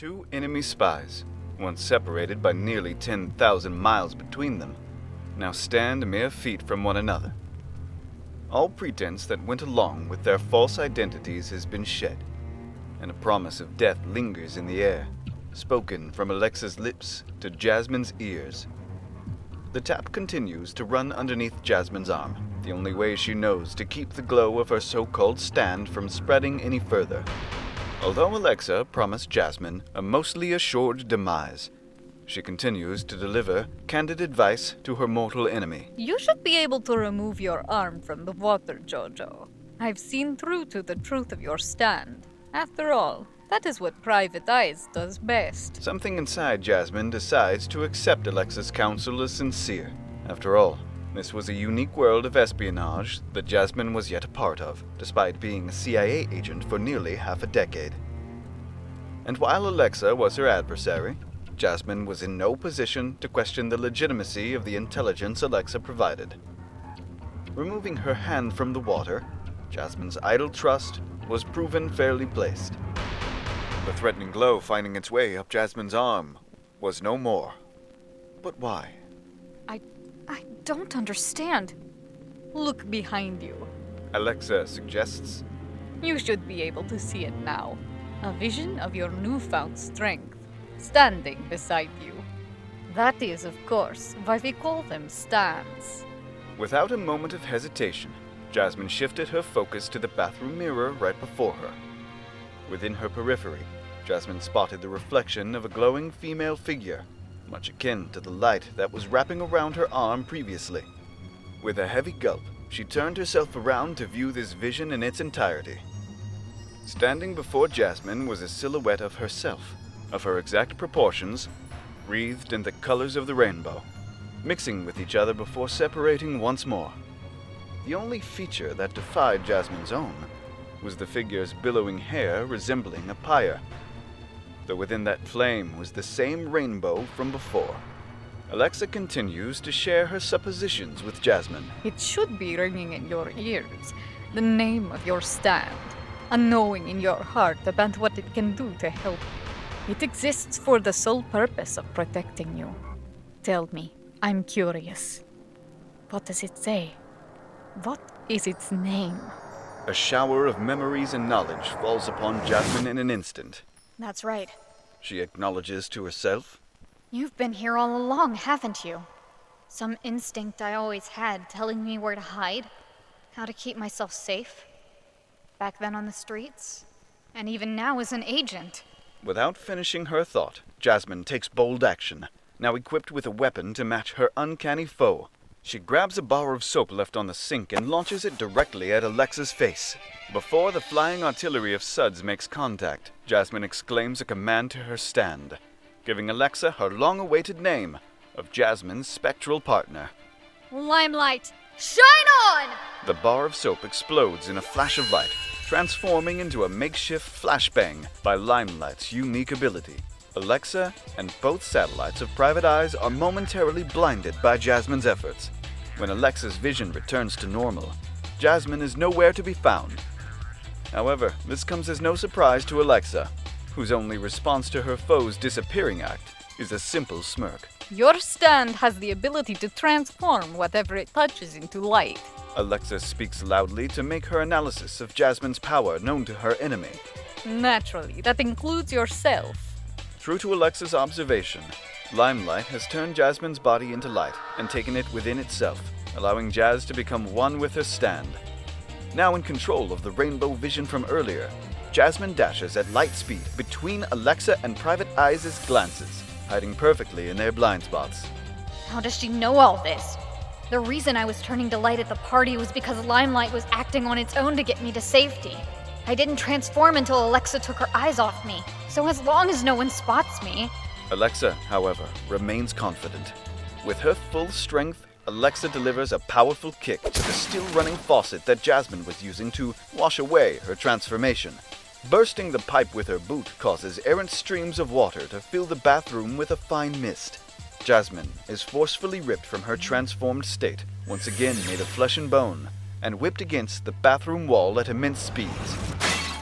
Two enemy spies, once separated by nearly 10,000 miles between them, now stand mere feet from one another. All pretense that went along with their false identities has been shed, and a promise of death lingers in the air, spoken from Alexa's lips to Jazmine's ears. The tap continues to run underneath Jazmine's arm, the only way she knows to keep the glow of her so-called stand from spreading any further. Although Alexa promised Jazmine a mostly assured demise, she continues to deliver candid advice to her mortal enemy. You should be able to remove your arm from the water, JoJo. I've seen through to the truth of your stand. After all, that is what Private Eyes does best. Something inside Jazmine decides to accept Alexa's counsel as sincere. After all, this was a unique world of espionage that Jazmine was yet a part of, despite being a CIA agent for nearly half a decade. And while Alexa was her adversary, Jazmine was in no position to question the legitimacy of the intelligence Alexa provided. Removing her hand from the water, Jazmine's idle trust was proven fairly placed. The threatening glow finding its way up Jazmine's arm was no more. But why? I don't understand. Look behind you. Alexa suggests. You should be able to see it now. A vision of your newfound strength, standing beside you. That is, of course, why we call them stands. Without a moment of hesitation, Jazmine shifted her focus to the bathroom mirror right before her. Within her periphery, Jazmine spotted the reflection of a glowing female figure, much akin to the light that was wrapping around her arm previously. With a heavy gulp, she turned herself around to view this vision in its entirety. Standing before Jazmine was a silhouette of herself, of her exact proportions, wreathed in the colors of the rainbow, mixing with each other before separating once more. The only feature that defied Jazmine's own was the figure's billowing hair resembling a pyre, though within that flame was the same rainbow from before. Alexa continues to share her suppositions with Jazmine. It should be ringing in your ears, the name of your stand, a knowing in your heart about what it can do to help you. It exists for the sole purpose of protecting you. Tell me, I'm curious. What does it say? What is its name? A shower of memories and knowledge falls upon Jazmine in an instant. That's right. She acknowledges to herself. You've been here all along, haven't you? Some instinct I always had telling me where to hide, how to keep myself safe. Back then on the streets, and even now as an agent. Without finishing her thought, Jazmine takes bold action, now equipped with a weapon to match her uncanny foe. She grabs a bar of soap left on the sink and launches it directly at Alexa's face. Before the flying artillery of suds makes contact, Jazmine exclaims a command to her stand, giving Alexa her long-awaited name of Jazmine's spectral partner. Limelight, shine on! The bar of soap explodes in a flash of light, transforming into a makeshift flashbang by Limelight's unique ability. Alexa and both satellites of Private Eyes are momentarily blinded by Jazmine's efforts. When Alexa's vision returns to normal, Jazmine is nowhere to be found. However, this comes as no surprise to Alexa, whose only response to her foe's disappearing act is a simple smirk. Your stand has the ability to transform whatever it touches into light. Alexa speaks loudly to make her analysis of Jazmine's power known to her enemy. Naturally, that includes yourself. True to Alexa's observation, Limelight has turned Jazmine's body into light and taken it within itself, allowing Jazz to become one with her stand. Now in control of the rainbow vision from earlier, Jazmine dashes at light speed between Alexa and Private Eyes' glances, hiding perfectly in their blind spots. How does she know all this? The reason I was turning to light at the party was because Limelight was acting on its own to get me to safety. I didn't transform until Alexa took her eyes off me, so as long as no one spots me... Alexa, however, remains confident. With her full strength, Alexa delivers a powerful kick to the still-running faucet that Jazmine was using to wash away her transformation. Bursting the pipe with her boot causes errant streams of water to fill the bathroom with a fine mist. Jazmine is forcefully ripped from her transformed state, once again made of flesh and bone, and whipped against the bathroom wall at immense speeds.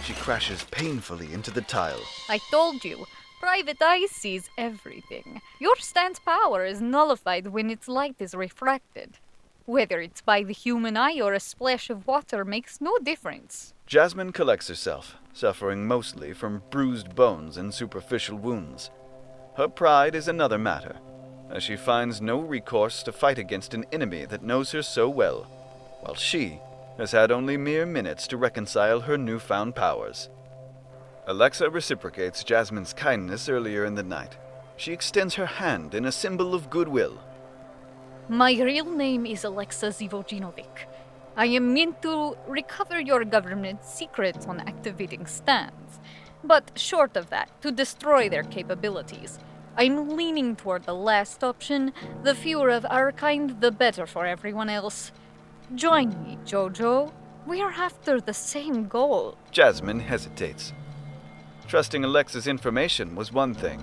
She crashes painfully into the tile. I told you, Private Eye sees everything. Your stand's power is nullified when its light is refracted. Whether it's by the human eye or a splash of water makes no difference. Jazmine collects herself, suffering mostly from bruised bones and superficial wounds. Her pride is another matter, as she finds no recourse to fight against an enemy that knows her so well, while she has had only mere minutes to reconcile her newfound powers. Alexa reciprocates Jazmine's kindness earlier in the night. She extends her hand in a symbol of goodwill. My real name is Alexa Zivojinovic. I am meant to recover your government's secrets on activating stands, but short of that, to destroy their capabilities. I'm leaning toward the last option. The fewer of our kind, the better for everyone else. Join me, JoJo. We're after the same goal. Jazmine hesitates. Trusting Alexa's information was one thing,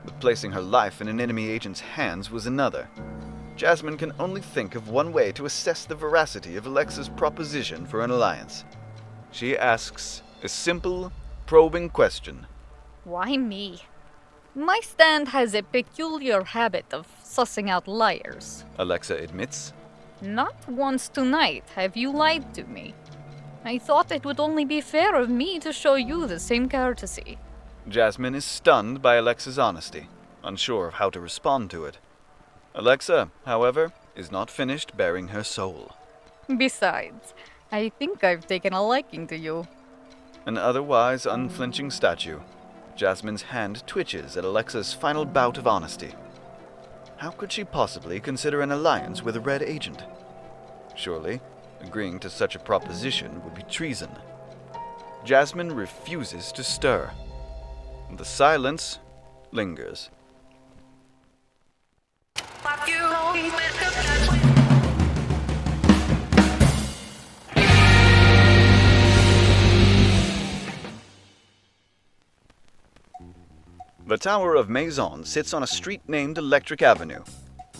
but placing her life in an enemy agent's hands was another. Jazmine can only think of one way to assess the veracity of Alexa's proposition for an alliance. She asks a simple, probing question. Why me? My stand has a peculiar habit of sussing out liars. Alexa admits. Not once tonight have you lied to me. I thought it would only be fair of me to show you the same courtesy. Jazmine is stunned by Alexa's honesty, unsure of how to respond to it. Alexa, however, is not finished bearing her soul. Besides, I think I've taken a liking to you. An otherwise unflinching statue, Jazmine's hand twitches at Alexa's final bout of honesty. How could she possibly consider an alliance with a red agent? Surely, agreeing to such a proposition would be treason. Jazmine refuses to stir. The silence lingers. The Tower of Maison sits on a street named Electric Avenue,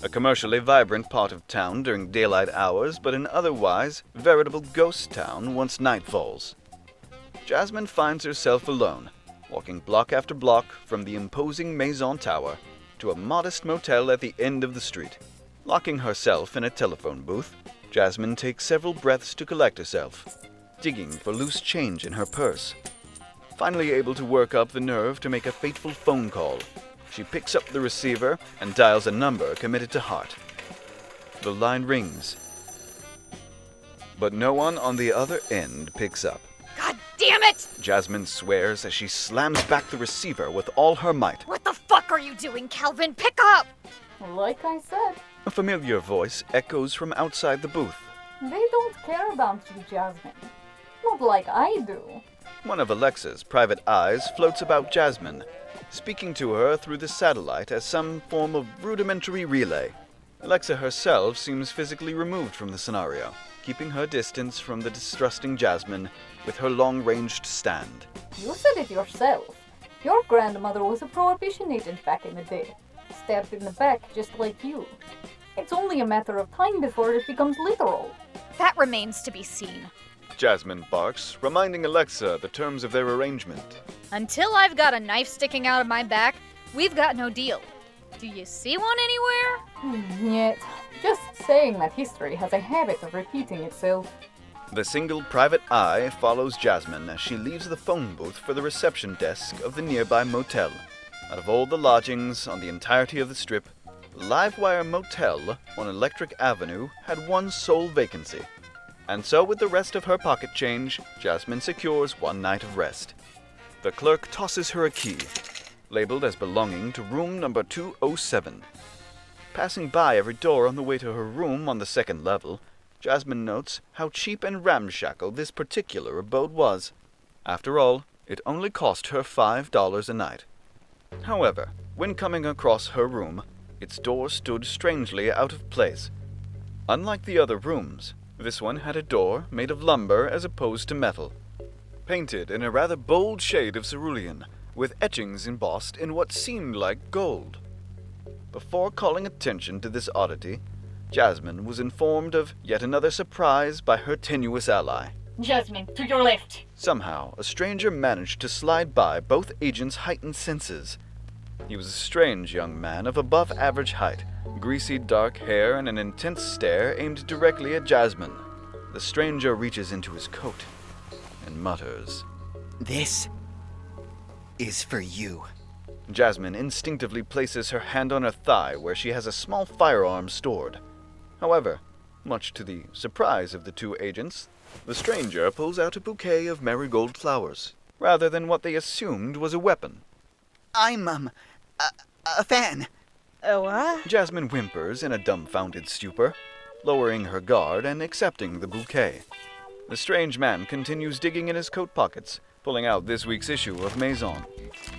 a commercially vibrant part of town during daylight hours, but an otherwise veritable ghost town once night falls. Jazmine finds herself alone, walking block after block from the imposing Maison Tower to a modest motel at the end of the street. Locking herself in a telephone booth, Jazmine takes several breaths to collect herself, digging for loose change in her purse. Finally able to work up the nerve to make a fateful phone call, she picks up the receiver and dials a number committed to heart. The line rings, but no one on the other end picks up. God damn it! Jazmine swears as she slams back the receiver with all her might. What the fuck are you doing, Calvin? Pick up! Like I said, A familiar voice echoes from outside the booth. they don't care about you, Jazmine. Not like I do. One of Alexa's private eyes floats about Jazmine, speaking to her through the satellite as some form of rudimentary relay. Alexa herself seems physically removed from the scenario, keeping her distance from the distrusting Jazmine with her long-ranged stand. You said it yourself. Your grandmother was a prohibition agent back in the day. Stabbed in the back just like you. It's only a matter of time before it becomes literal. That remains to be seen. Jasmine barks, reminding Alexa the terms of their arrangement. Until I've got a knife sticking out of my back, we've got no deal. Do you see one anywhere? Yet, just saying that history has a habit of repeating itself. The single private eye follows Jazmine as she leaves the phone booth for the reception desk of the nearby motel. Out of all the lodgings on the entirety of the strip, the Livewire Motel on Electric Avenue had one sole vacancy. And so with the rest of her pocket change, Jazmine secures one night of rest. The clerk tosses her a key, labeled as belonging to room number 207. Passing by every door on the way to her room on the second level, Jazmine notes how cheap and ramshackle this particular abode was. After all, it only cost her $5 a night. However, when coming across her room, its door stood strangely out of place. Unlike the other rooms, this one had a door made of lumber as opposed to metal, painted in a rather bold shade of cerulean, with etchings embossed in what seemed like gold. Before calling attention to this oddity, Jazmine was informed of yet another surprise by her tenuous ally. Jazmine, to your left. Somehow, a stranger managed to slide by both agents' heightened senses, He was a strange young man of above average height, greasy dark hair and an intense stare aimed directly at Jazmine. The stranger reaches into his coat and mutters, "This is for you." Jazmine instinctively places her hand on her thigh where she has a small firearm stored. However, much to the surprise of the two agents, the stranger pulls out a bouquet of marigold flowers, rather than what they assumed was a weapon. I'm, a fan. Oh, what? Jazmine whimpers in a dumbfounded stupor, lowering her guard and accepting the bouquet. The strange man continues digging in his coat pockets, pulling out this week's issue of Maison.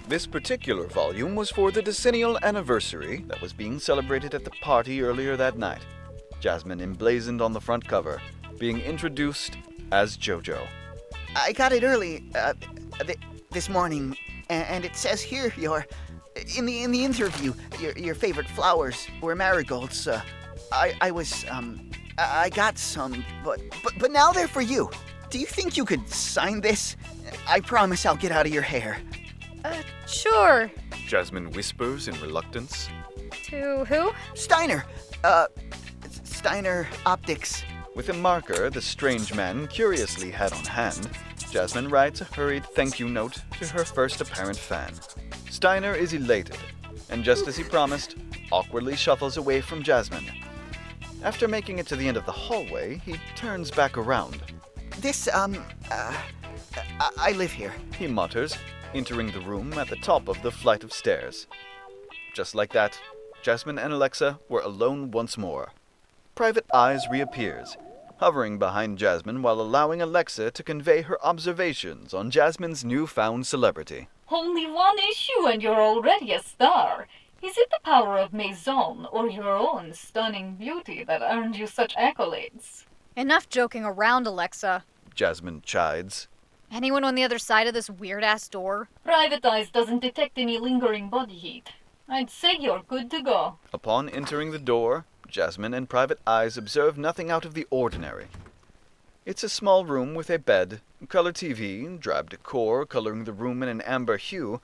This particular volume was for the decennial anniversary that was being celebrated at the party earlier that night. Jazmine emblazoned on the front cover, being introduced as JoJo. I got it early, this morning, and it says here in the interview, your favorite flowers were marigolds. I got some, but now they're for you. Do you think you could sign this? I promise I'll get out of your hair. Sure. Jazmine whispers in reluctance. To who? Steiner Optics. With a marker the strange man curiously had on hand, Jazmine writes a hurried thank you note to her first apparent fan. Steiner is elated, and just as he promised, awkwardly shuffles away from Jazmine. After making it to the end of the hallway, he turns back around. I live here. He mutters, entering the room at the top of the flight of stairs. Just like that, Jazmine and Alexa were alone once more. Private Eyes reappears, hovering behind Jazmine while allowing Alexa to convey her observations on Jazmine's newfound celebrity. Only one issue and you're already a star. Is it the power of Maison or your own stunning beauty that earned you such accolades? Enough joking around, Alexa. Jazmine chides. Anyone on the other side of this weird-ass door? Private Eyes doesn't detect any lingering body heat. I'd say you're good to go. Upon entering the door, Jazmine and Private Eyes observe nothing out of the ordinary. It's a small room with a bed, color TV, drab decor coloring the room in an amber hue,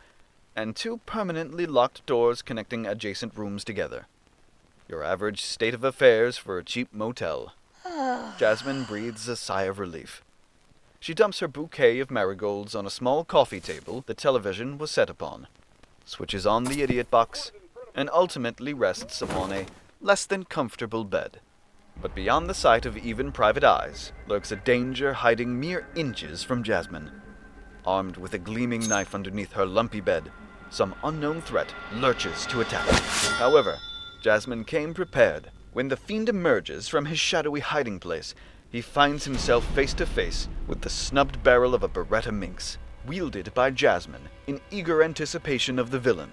and two permanently locked doors connecting adjacent rooms together. Your average state of affairs for a cheap motel. Jazmine breathes a sigh of relief. She dumps her bouquet of marigolds on a small coffee table the television was set upon, switches on the idiot box, and ultimately rests upon a less than comfortable bed. But beyond the sight of even Private Eyes lurks a danger hiding mere inches from Jazmine. Armed with a gleaming knife underneath her lumpy bed, some unknown threat lurches to attack. However, Jazmine came prepared. When the fiend emerges from his shadowy hiding place, he finds himself face to face with the snubbed barrel of a Beretta Minx, wielded by Jazmine in eager anticipation of the villain.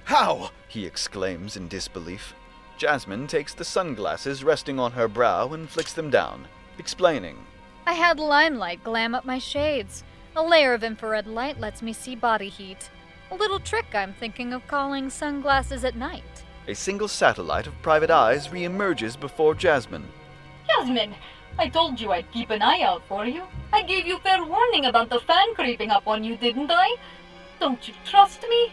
How? He exclaims in disbelief. Jazmine takes the sunglasses resting on her brow and flicks them down, explaining. I had limelight glam up my shades. A layer of infrared light lets me see body heat. A little trick I'm thinking of calling sunglasses at night. A single satellite of Private Eyes reemerges before Jazmine. Jazmine, I told you I'd keep an eye out for you. I gave you fair warning about the fan creeping up on you, didn't I? Don't you trust me?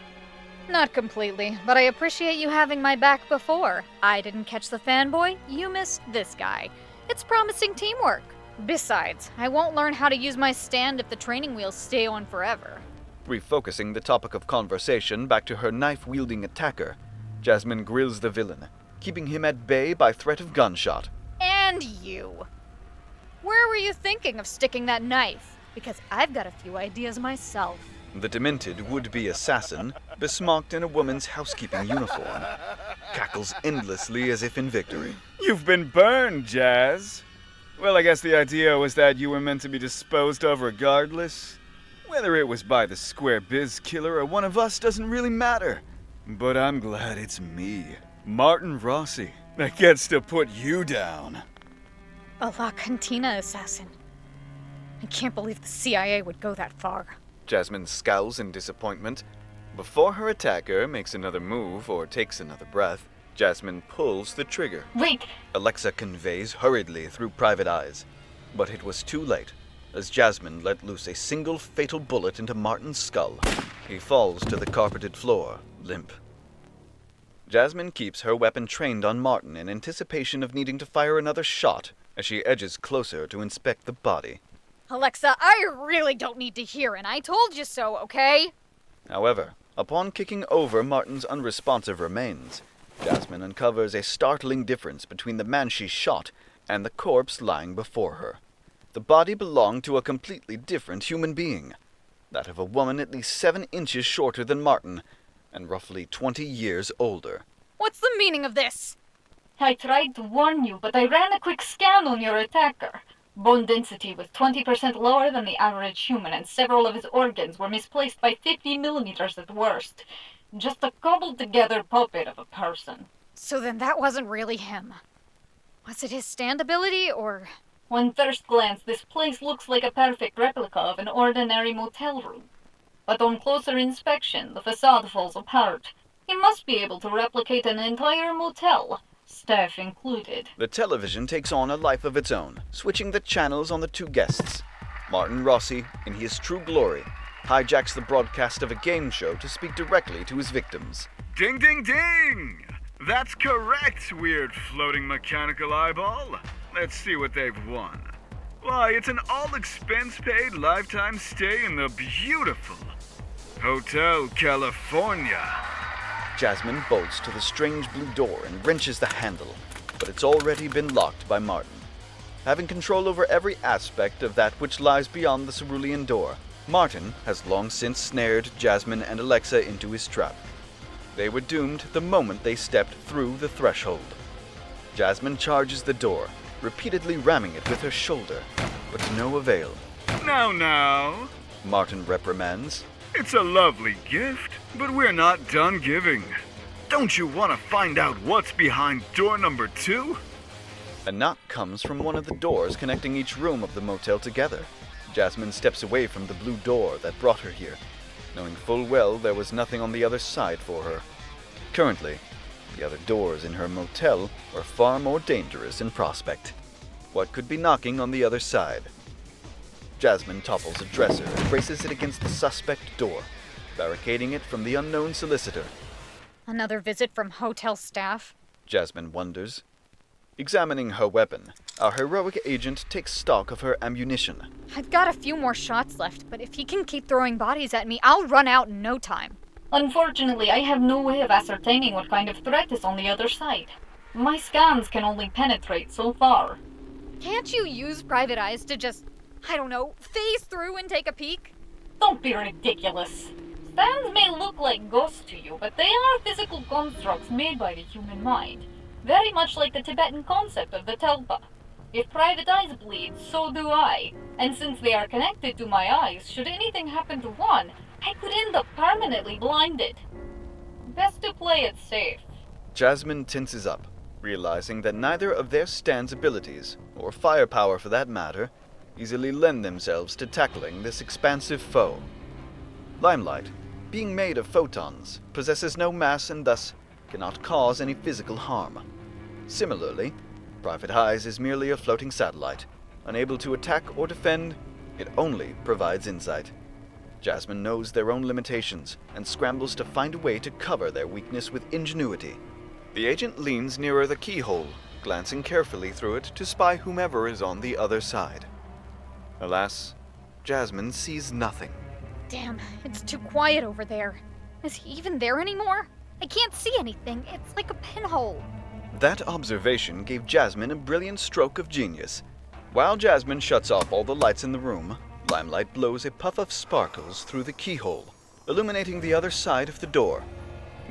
Not completely, but I appreciate you having my back before. I didn't catch the fanboy, you missed this guy. It's promising teamwork. Besides, I won't learn how to use my stand if the training wheels stay on forever. Refocusing the topic of conversation back to her knife-wielding attacker, Jazmine grills the villain, keeping him at bay by threat of gunshot. And you. Where were you thinking of sticking that knife? Because I've got a few ideas myself. The demented would-be assassin, besmocked in a woman's housekeeping uniform, cackles endlessly as if in victory. You've been burned, Jazz. Well, I guess the idea was that you were meant to be disposed of regardless. Whether it was by the square biz killer or one of us doesn't really matter. But I'm glad it's me, Martin Rossi, that gets to put you down. A La Cantina assassin. I can't believe the CIA would go that far. Jazmine scowls in disappointment. Before her attacker makes another move or takes another breath, Jazmine pulls the trigger. Wait! Alexa conveys hurriedly through Private Eyes. But it was too late, as Jazmine let loose a single fatal bullet into Martin's skull. He falls to the carpeted floor, limp. Jazmine keeps her weapon trained on Martin in anticipation of needing to fire another shot as she edges closer to inspect the body. Alexa, I really don't need to hear, and I told you so, okay? However, upon kicking over Martin's unresponsive remains, Jazmine uncovers a startling difference between the man she shot and the corpse lying before her. The body belonged to a completely different human being, that of a woman at least 7 inches shorter than Martin, and roughly 20 years older. What's the meaning of this? I tried to warn you, but I ran a quick scan on your attacker. Bone density was 20% lower than the average human, and several of his organs were misplaced by 50 millimeters at worst. Just a cobbled-together puppet of a person. So then that wasn't really him. Was it his stand ability, or... On first glance, this place looks like a perfect replica of an ordinary motel room. But on closer inspection, the facade falls apart. He must be able to replicate an entire motel, staff included. The television takes on a life of its own, switching the channels on the 2 guests. Martin Rossi, in his true glory, hijacks the broadcast of a game show to speak directly to his victims. Ding, ding, ding! That's correct, weird floating mechanical eyeball. Let's see what they've won. Why, it's an all-expense-paid lifetime stay in the beautiful Hotel California. Jazmine bolts to the strange blue door and wrenches the handle, but it's already been locked by Martin. Having control over every aspect of that which lies beyond the cerulean door, Martin has long since snared Jazmine and Alexa into his trap. They were doomed the moment they stepped through the threshold. Jazmine charges the door, repeatedly ramming it with her shoulder, but to no avail. Now, Martin reprimands. it's a lovely gift, but we're not done giving. Don't you want to find out what's behind door number 2? A knock comes from one of the doors connecting each room of the motel together. Jazmine steps away from the blue door that brought her here, knowing full well there was nothing on the other side for her. Currently, the other doors in her motel are far more dangerous in prospect. What could be knocking on the other side? Jazmine topples a dresser and braces it against the suspect door, barricading it from the unknown solicitor. Another visit from hotel staff? Jazmine wonders. Examining her weapon, our heroic agent takes stock of her ammunition. I've got a few more shots left, but if he can keep throwing bodies at me, I'll run out in no time. Unfortunately, I have no way of ascertaining what kind of threat is on the other side. My scans can only penetrate so far. Can't you use private eyes to just, I don't know, phase through and take a peek? Don't be ridiculous. Stands may look like ghosts to you, but they are physical constructs made by the human mind. Very much like the Tibetan concept of the Telpa. If private eyes bleed, so do I. And since they are connected to my eyes, should anything happen to one, I could end up permanently blinded. Best to play it safe. Jazmine tenses up, realizing that neither of their stand's abilities, or firepower for that matter, easily lend themselves to tackling this expansive foe. Limelight, being made of photons, possesses no mass and thus cannot cause any physical harm. Similarly, Private Eyes is merely a floating satellite. Unable to attack or defend, it only provides insight. Jazmine knows their own limitations and scrambles to find a way to cover their weakness with ingenuity. The agent leans nearer the keyhole, glancing carefully through it to spy whomever is on the other side. Alas, Jazmine sees nothing. Damn, it's too quiet over there. Is he even there anymore? I can't see anything. It's like a pinhole. That observation gave Jazmine a brilliant stroke of genius. While Jazmine shuts off all the lights in the room, Limelight blows a puff of sparkles through the keyhole, illuminating the other side of the door.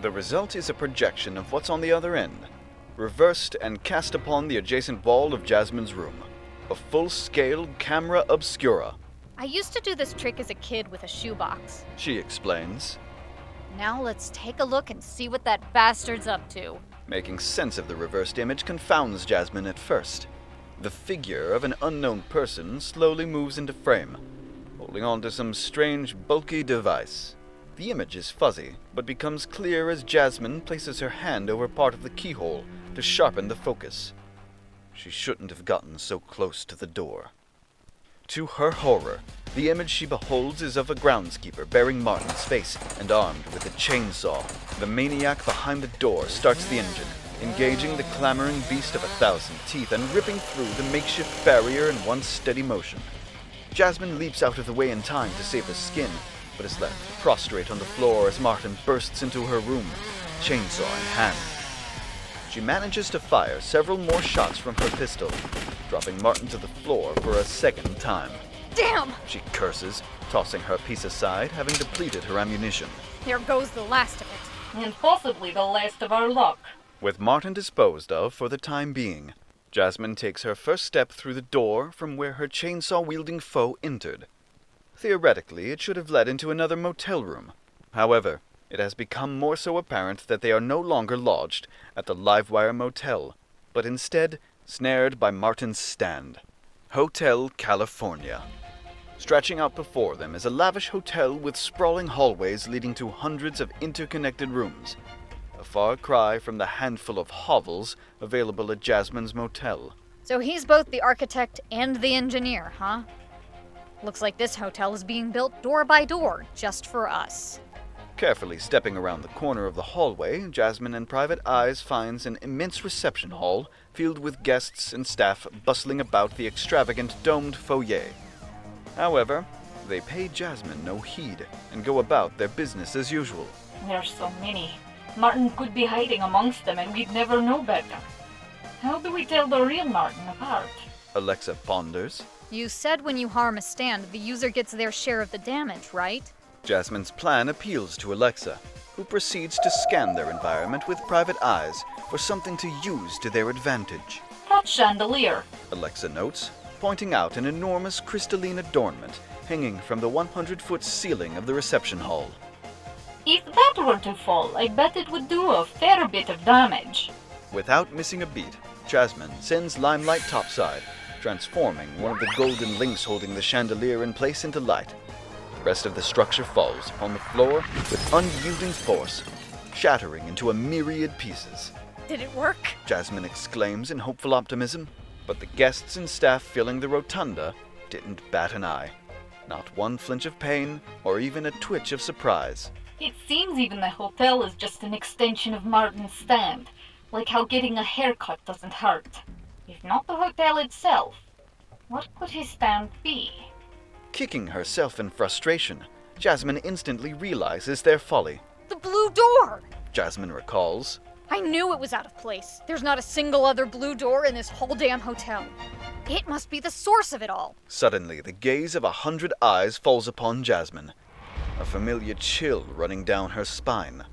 The result is a projection of what's on the other end, reversed and cast upon the adjacent wall of Jazmine's room. A full-scale camera obscura. I used to do this trick as a kid with a shoebox. She explains. Now let's take a look and see what that bastard's up to. Making sense of the reversed image confounds Jazmine at first. The figure of an unknown person slowly moves into frame, holding on to some strange, bulky device. The image is fuzzy, but becomes clear as Jazmine places her hand over part of the keyhole to sharpen the focus. She shouldn't have gotten so close to the door. To her horror, The image she beholds is of a groundskeeper bearing Martin's face and armed with a chainsaw. The maniac behind the door starts the engine, engaging the clamoring beast of 1,000 teeth and ripping through the makeshift barrier in one steady motion. Jazmine leaps out of the way in time to save her skin, but is left prostrate on the floor as Martin bursts into her room, chainsaw in hand. She manages to fire several more shots from her pistol, dropping Martin to the floor for a second time. Damn! She curses, tossing her piece aside, having depleted her ammunition. There goes the last of it. And possibly the last of our luck. With Martin disposed of for the time being, Jazmine takes her first step through the door from where her chainsaw-wielding foe entered. Theoretically, it should have led into another motel room. However, it has become more so apparent that they are no longer lodged at the Livewire Motel, but instead snared by Martin's stand. Hotel California. Stretching out before them is a lavish hotel with sprawling hallways leading to hundreds of interconnected rooms. A far cry from the handful of hovels available at Jazmine's motel. So he's both the architect and the engineer, huh? Looks like this hotel is being built door by door, just for us. Carefully stepping around the corner of the hallway, Jazmine and Private Eyes finds an immense reception hall filled with guests and staff bustling about the extravagant domed foyer. However, they pay Jazmine no heed and go about their business as usual. There's so many. Martin could be hiding amongst them and we'd never know better. How do we tell the real Martin apart? Alexa ponders. You said when you harm a stand, the user gets their share of the damage, right? Jazmine's plan appeals to Alexa, who proceeds to scan their environment with private eyes for something to use to their advantage. That chandelier. Alexa notes, pointing out an enormous crystalline adornment hanging from the 100-foot ceiling of the reception hall. If that were to fall, I bet it would do a fair bit of damage. Without missing a beat, Jazmine sends Limelight topside, transforming one of the golden links holding the chandelier in place into light. The rest of the structure falls upon the floor with unyielding force, shattering into a myriad pieces. Did it work? Jazmine exclaims in hopeful optimism, but the guests and staff filling the rotunda didn't bat an eye. Not one flinch of pain or even a twitch of surprise. It seems even the hotel is just an extension of Martin's stand, like how getting a haircut doesn't hurt. If not the hotel itself, what could his stand be? Kicking herself in frustration, Jazmine instantly realizes their folly. The blue door! Jazmine recalls. I knew it was out of place. There's not a single other blue door in this whole damn hotel. It must be the source of it all. Suddenly, the gaze of 100 eyes falls upon Jazmine. A familiar chill running down her spine.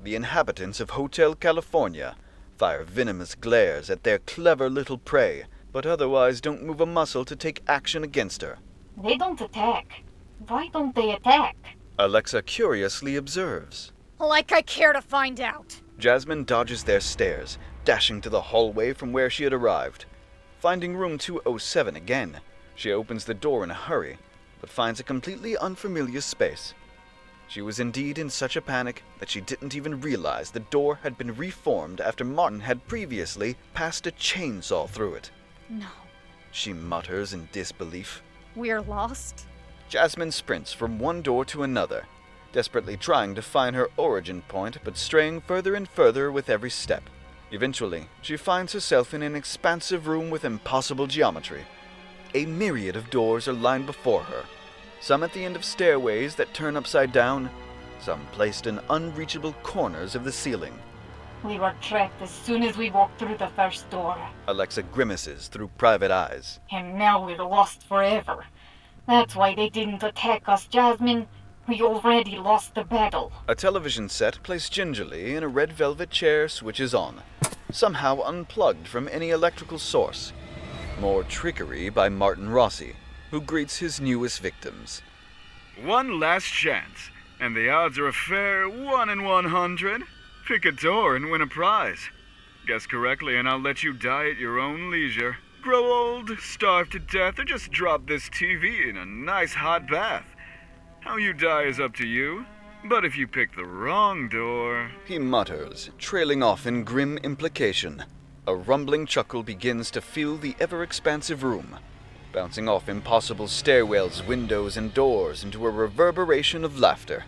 The inhabitants of Hotel California fire venomous glares at their clever little prey, but otherwise don't move a muscle to take action against her. They don't attack. Why don't they attack? Alexa curiously observes. Like I care to find out. Jazmine dodges their stares, dashing to the hallway from where she had arrived. Finding room 207 again, she opens the door in a hurry, but finds a completely unfamiliar space. She was indeed in such a panic that she didn't even realize the door had been reformed after Martin had previously passed a chainsaw through it. No. She mutters in disbelief. We're lost? Jazmine sprints from one door to another, desperately trying to find her origin point but straying further and further with every step. Eventually, she finds herself in an expansive room with impossible geometry. A myriad of doors are lined before her, some at the end of stairways that turn upside down, some placed in unreachable corners of the ceiling. We were trapped as soon as we walked through the first door. Alexa grimaces through private eyes. And now we're lost forever. That's why they didn't attack us, Jazmine. We already lost the battle. A television set placed gingerly in a red velvet chair switches on, somehow unplugged from any electrical source. More trickery by Martin Rossi, who greets his newest victims. One last chance, and the odds are a fair 1 in 100. Pick a door and win a prize. Guess correctly and I'll let you die at your own leisure. Grow old, starve to death, or just drop this TV in a nice hot bath. How you die is up to you, but if you pick the wrong door... He mutters, trailing off in grim implication. A rumbling chuckle begins to fill the ever-expansive room. bouncing off impossible stairwells, windows, and doors into a reverberation of laughter.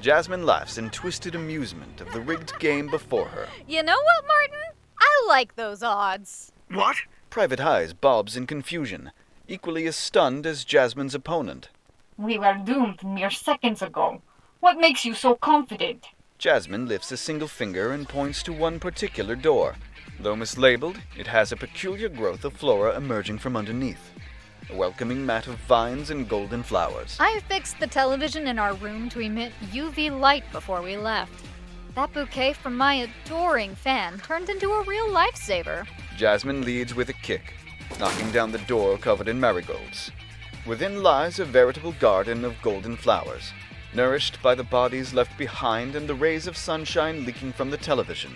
Jazmine laughs in twisted amusement of the rigged game before her. You know what, Martin? I like those odds. What? Private Eyes bobs in confusion, equally as stunned as Jazmine's opponent. We were doomed mere seconds ago. What makes you so confident? Jazmine lifts a single finger and points to one particular door. Though mislabeled, it has a peculiar growth of flora emerging from underneath. A welcoming mat of vines and golden flowers. I fixed the television in our room to emit UV light before we left. That bouquet from my adoring fan turned into a real lifesaver. Jazmine leads with a kick, knocking down the door covered in marigolds. Within lies a veritable garden of golden flowers, nourished by the bodies left behind and the rays of sunshine leaking from the television.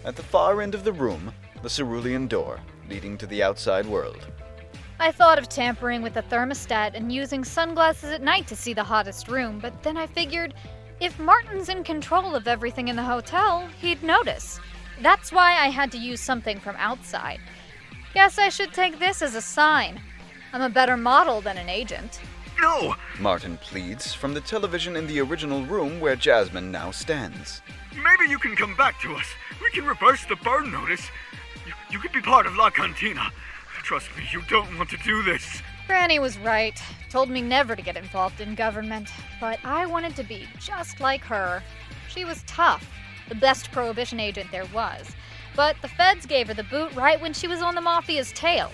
At the far end of the room, the cerulean door, leading to the outside world. I thought of tampering with the thermostat and using sunglasses at night to see the hottest room, but then I figured if Martin's in control of everything in the hotel, he'd notice. That's why I had to use something from outside. Guess I should take this as a sign. I'm a better model than an agent. No! Martin pleads from the television in the original room where Jazmine now stands. Maybe you can come back to us. We can reverse the burn notice. You could be part of La Cantina. Trust me, you don't want to do this. Granny was right. Told me never to get involved in government. But I wanted to be just like her. She was tough. The best prohibition agent there was. But the feds gave her the boot right when she was on the mafia's tail.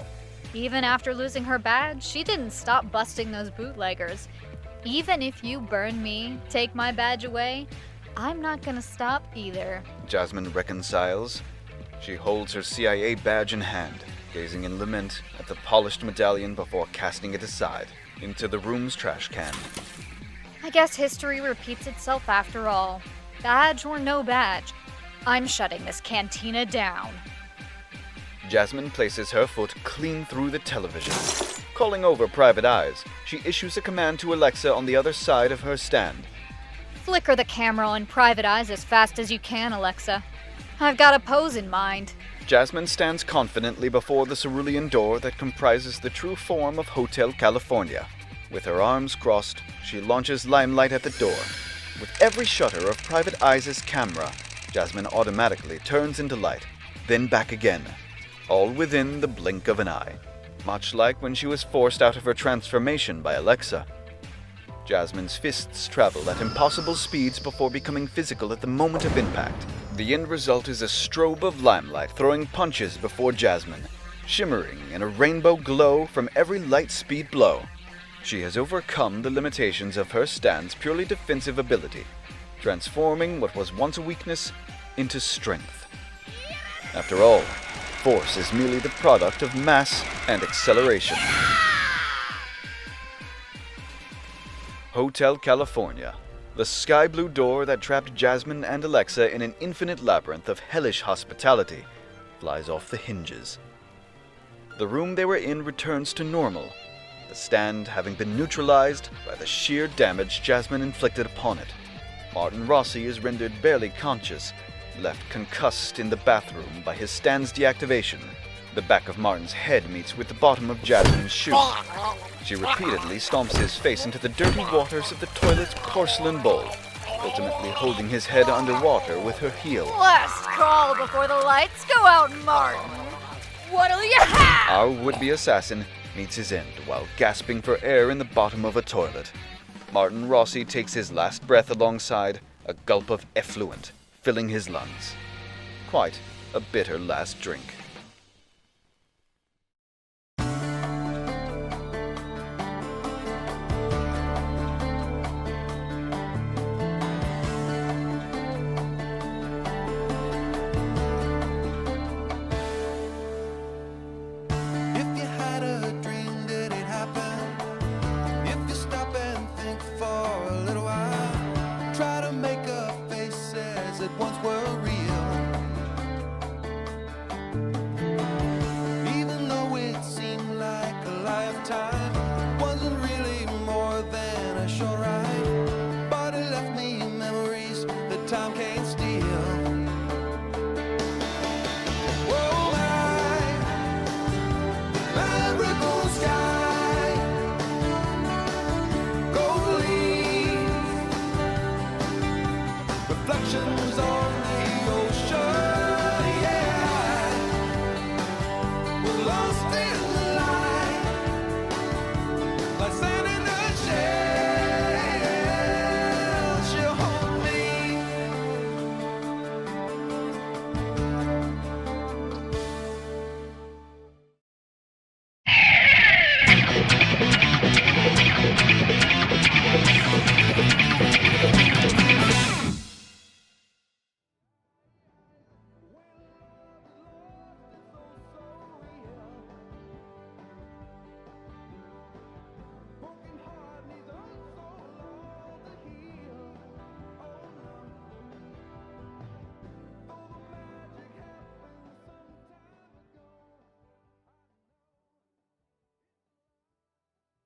Even after losing her badge, she didn't stop busting those bootleggers. Even if you burn me, take my badge away, I'm not gonna stop either. Jazmine reconciles. She holds her CIA badge in hand, gazing in lament at the polished medallion before casting it aside into the room's trash can. I guess history repeats itself after all. Badge or no badge, I'm shutting this cantina down. Jazmine places her foot clean through the television. Calling over Private Eyes, she issues a command to Alexa on the other side of her stand. Flicker the camera on Private Eyes as fast as you can, Alexa. I've got a pose in mind. Jazmine stands confidently before the cerulean door that comprises the true form of Hotel California. With her arms crossed, she launches limelight at the door. With every shutter of Private Eyes' camera, Jazmine automatically turns into light, then back again, all within the blink of an eye, much like when she was forced out of her transformation by Alexa. Jazmine's fists travel at impossible speeds before becoming physical at the moment of impact. The end result is a strobe of limelight throwing punches before Jazmine, shimmering in a rainbow glow from every light speed blow. She has overcome the limitations of her stand's purely defensive ability, transforming what was once a weakness into strength. After all, force is merely the product of mass and acceleration. Hotel California, the sky blue door that trapped Jazmine and Alexa in an infinite labyrinth of hellish hospitality, flies off the hinges. The room they were in returns to normal, the stand having been neutralized by the sheer damage Jazmine inflicted upon it. Martin Rossi is rendered barely conscious, left concussed in the bathroom by his stand's deactivation. The back of Martin's head meets with the bottom of Jazmine's shoe. She repeatedly stomps his face into the dirty waters of the toilet's porcelain bowl, ultimately holding his head underwater with her heel. Last call before the lights go out, Martin. What'll you have? Our would-be assassin meets his end while gasping for air in the bottom of a toilet. Martin Rossi takes his last breath alongside a gulp of effluent, filling his lungs. Quite a bitter last drink. Sky reflections on